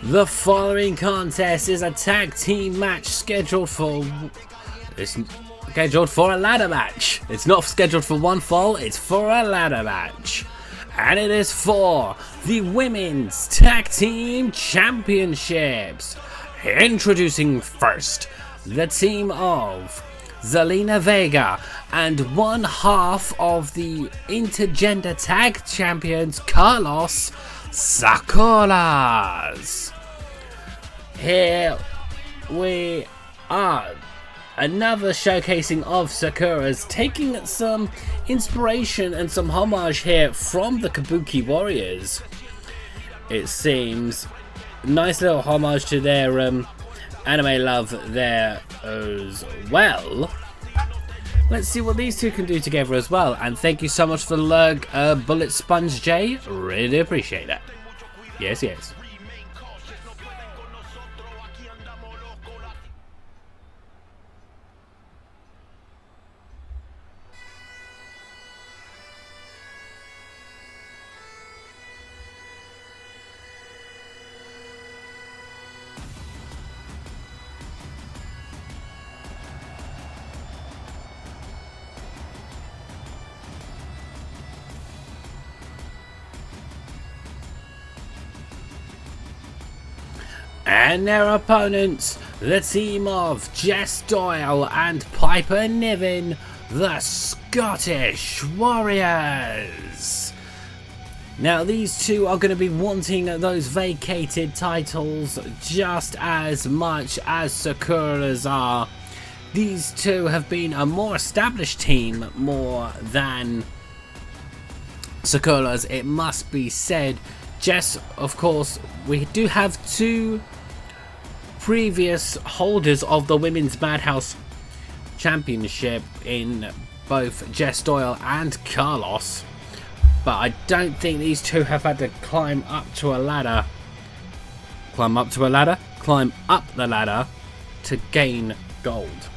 The following contest is a tag team match scheduled for a ladder match. It's not scheduled for one fall, it's for a ladder match. And it is for the Women's Tag Team Championships. Introducing first, the team of Zelina Vega and one half of the Intergender Tag Champions, Carlos Sakuras. Here we are. Another showcasing of Sakuras, taking some inspiration and some homage here from the Kabuki Warriors. It seems nice little homage to their anime love there as well. Let's see what these two can do together as well. And thank you so much for the lurk, Bullet Sponge J. Really appreciate that. Yes, yes. And their opponents, the team of Jess Doyle and Piper Niven, the Scottish Warriors. Now these two are going to be wanting those vacated titles just as much as Sakuras are. These two have been a more established team more than Sakuras, it must be said. Jess, of course, we do have two previous holders of the Women's Madhouse Championship in both Jess Doyle and Carlos, but I don't think these two have had to climb up to a ladder. Climb up the ladder to gain gold.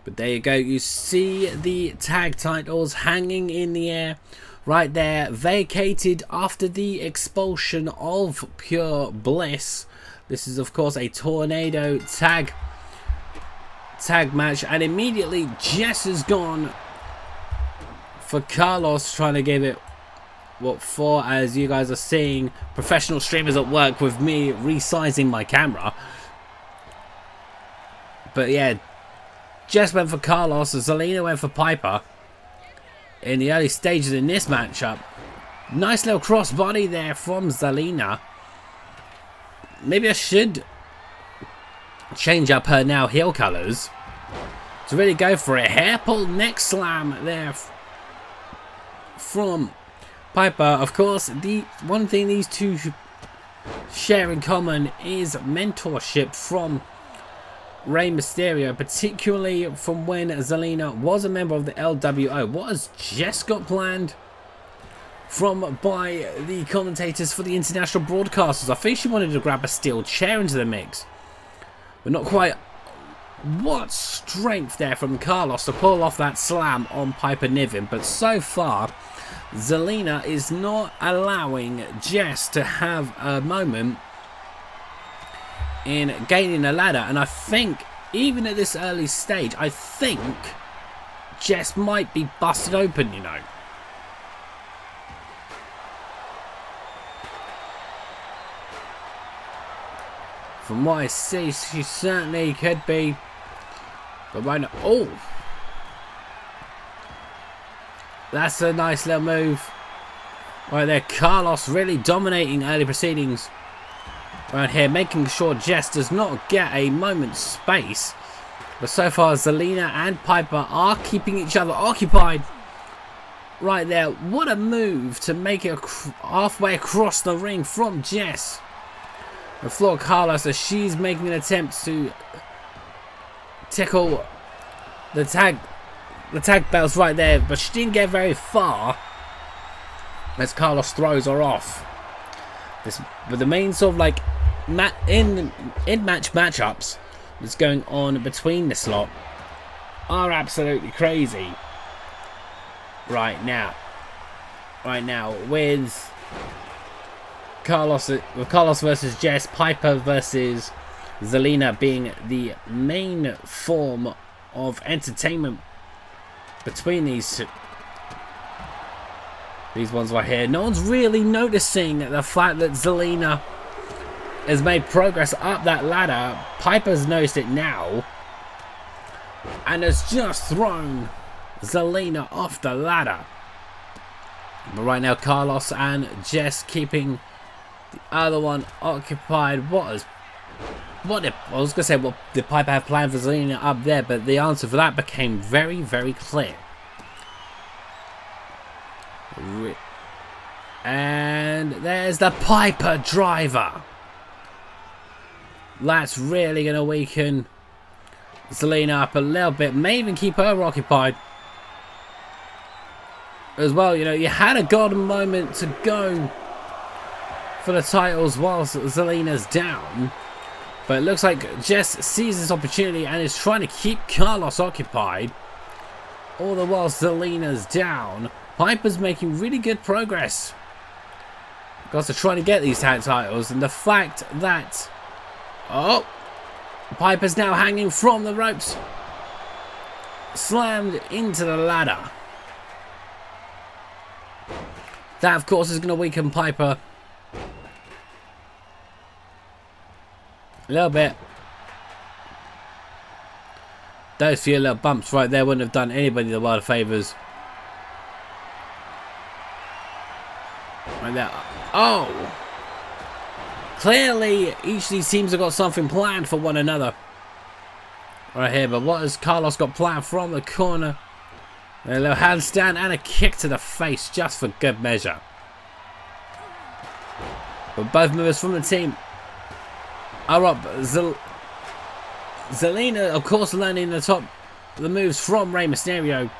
But there you go, you see the tag titles hanging in the air right there, vacated after the expulsion of Pure Bliss. This is of course a tornado tag match, and immediately Jess is gone for Carlos, trying to give it what for, as you guys are seeing professional streamers at work with me resizing my camera. But yeah, Jess went for Carlos, Zelina went for Piper in the early stages in this matchup. Nice little crossbody there from Zelina. Maybe I should change up her now heel colours to really go for a hair pull neck slam there from Piper. Of course, the one thing these two share in common is mentorship from Rey Mysterio, particularly from when Zelina was a member of the LWO. What has Jess got planned by the commentators for the international broadcasters? I think she wanted to grab a steel chair into the mix, but not quite. What strength there from Carlos to pull off that slam on Piper Niven, but so far Zelina is not allowing Jess to have a moment in gaining a ladder, and I think even at this early stage, I think Jess might be busted open, you know. From what I see, she certainly could be. But right now, oh, that's a nice little move right there. Carlos really dominating early proceedings around here, making sure Jess does not get a moment's space. But so far, Zelina and Piper are keeping each other occupied right there. What a move to make it halfway across the ring from Jess. The floor Carlos, as she's making an attempt to tickle the tag belts right there, but she didn't get very far as Carlos throws her off. But the main sort of like in-match matchups that's going on between this lot are absolutely crazy. right now. With Carlos versus Jess, Piper versus Zelina being the main form of entertainment between these ones right here. No one's really noticing the fact that Zelina has made progress up that ladder. Piper's noticed it now and has just thrown Zelina off the ladder. But right now, Carlos and Jess keeping the other one occupied. What did Piper have planned for Zelina up there? But the answer for that became very, very clear. And there's the Piper driver. That's really going to weaken Zelina up a little bit. May even keep her occupied as well. You know, you had a golden moment to go for the titles whilst Zelina's down. But it looks like Jess sees this opportunity and is trying to keep Carlos occupied. All the while Zelina's down. Piper's making really good progress. Got to try to get these tag titles. And the fact that... Oh! Piper's now hanging from the ropes. Slammed into the ladder. That, of course, is going to weaken Piper a little bit. Those few little bumps right there wouldn't have done anybody the world of favours. Right there. Oh! Clearly, each of these teams have got something planned for one another. Right here, but what has Carlos got planned from the corner? A little handstand and a kick to the face just for good measure. But both members from the team are up. Zelina, of course, learning the moves from Rey Mysterio.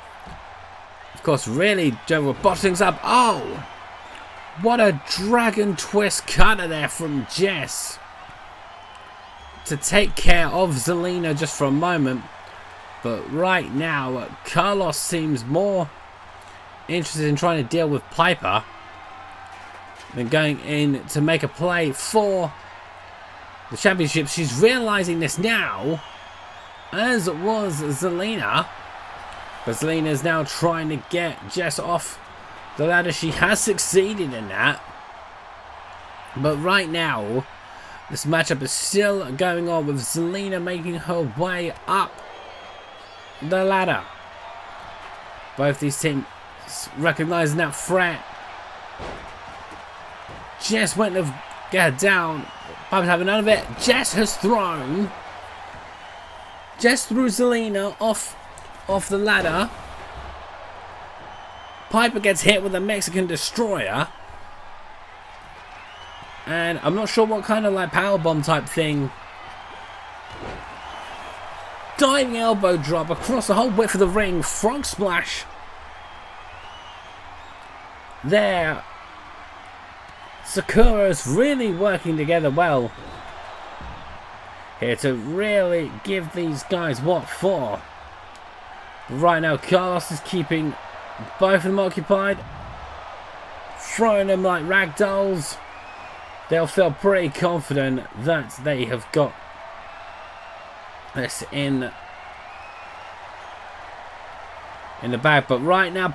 Of course, really botched things up. Oh! What a dragon twist cutter there from Jess to take care of Zelina just for a moment. But right now, Carlos seems more interested in trying to deal with Piper than going in to make a play for the championship. She's realizing this now, as was Zelina. But Zelina is now trying to get Jess off the ladder. She has succeeded in that. But right now, this matchup is still going on with Zelina making her way up the ladder. Both these teams recognizing that threat. Jess went to get her down. Piper's having none of it. Jess has thrown. Jess threw Zelina off the ladder. Piper gets hit with a Mexican destroyer. And I'm not sure what kind of like powerbomb type thing. Diving elbow drop across the whole width of the ring. Frog splash. There. Sakuras really working together well. Here to really give these guys what for. Right now, Carlos is keeping both of them occupied. Throwing them like rag dolls. They'll feel pretty confident that they have got this in the bag. But right now,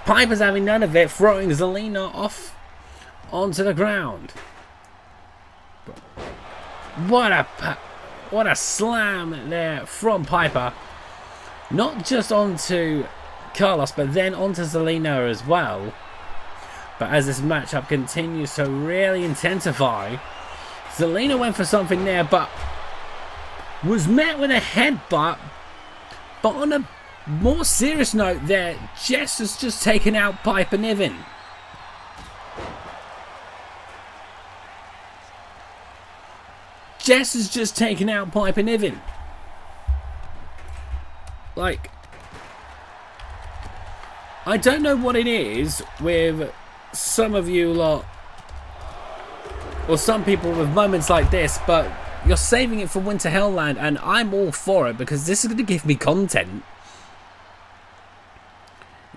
Piper's having none of it, throwing Zelina off onto the ground. What a slam there from Piper. Not just onto Carlos, but then onto Zelina as well. But as this matchup continues to really intensify, Zelina went for something there, but was met with a headbutt. But on a more serious note there, Jess has just taken out Piper Niven. Jess has just taken out Piper Niven. Like, I don't know what it is with some of you lot, or some people with moments like this, but you're saving it for Winter Hellland, and I'm all for it because this is going to give me content.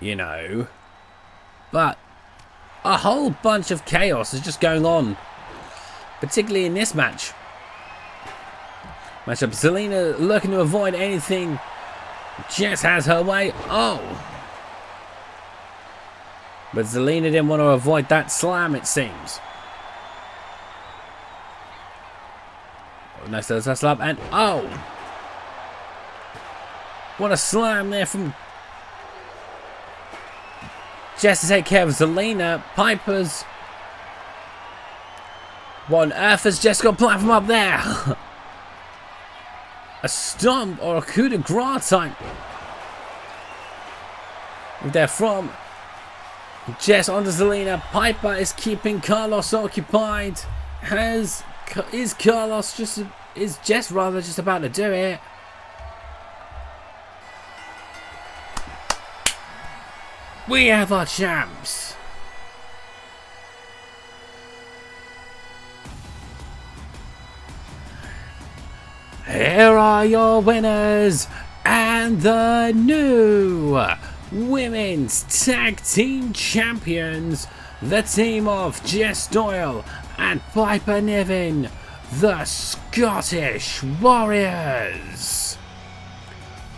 you know. But a whole bunch of chaos is just going on, particularly in this matchup. Zelina looking to avoid anything. Jess has her way. Oh. But Zelina didn't want to avoid that slam, it seems. Oh, nice little slam. And oh. What a slam there from Jess to take care of Zelina. Piper's. What on earth has Jess got planned from up there? A stomp or a coup de grace type. They're from Jess onto Zelina. Piper is keeping Carlos occupied. Is Jess rather just about to do it? We have our champs. Here are your winners and the new Women's Tag Team Champions, the team of Jess Doyle and Piper Niven, the Scottish Warriors.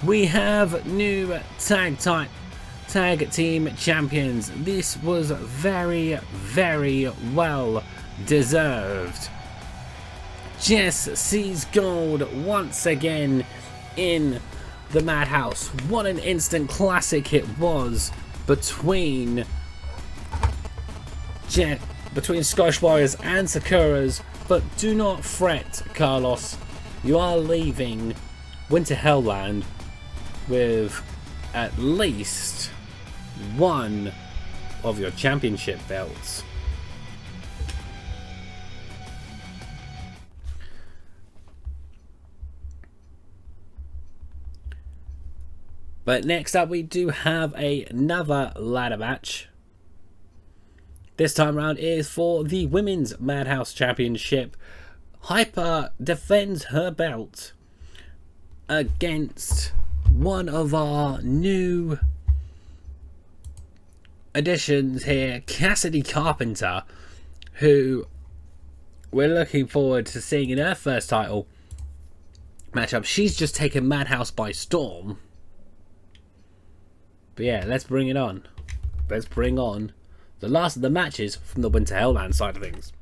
We have new tag team champions. This was very, very well deserved. Jess sees gold once again in the Madhouse. What an instant classic it was between Scottish Warriors and Sakuras. But do not fret, Carlos. You are leaving Winter Hellland with at least one of your championship belts. But next up we do have another ladder match. This time around is for the Women's Madhouse Championship. Hyper defends her belt against one of our new additions here, Cassidy Carpenter, who we're looking forward to seeing in her first title matchup. She's just taken Madhouse by storm. But yeah, let's bring it on. Let's bring on the last of the matches from the Winter Hellland side of things.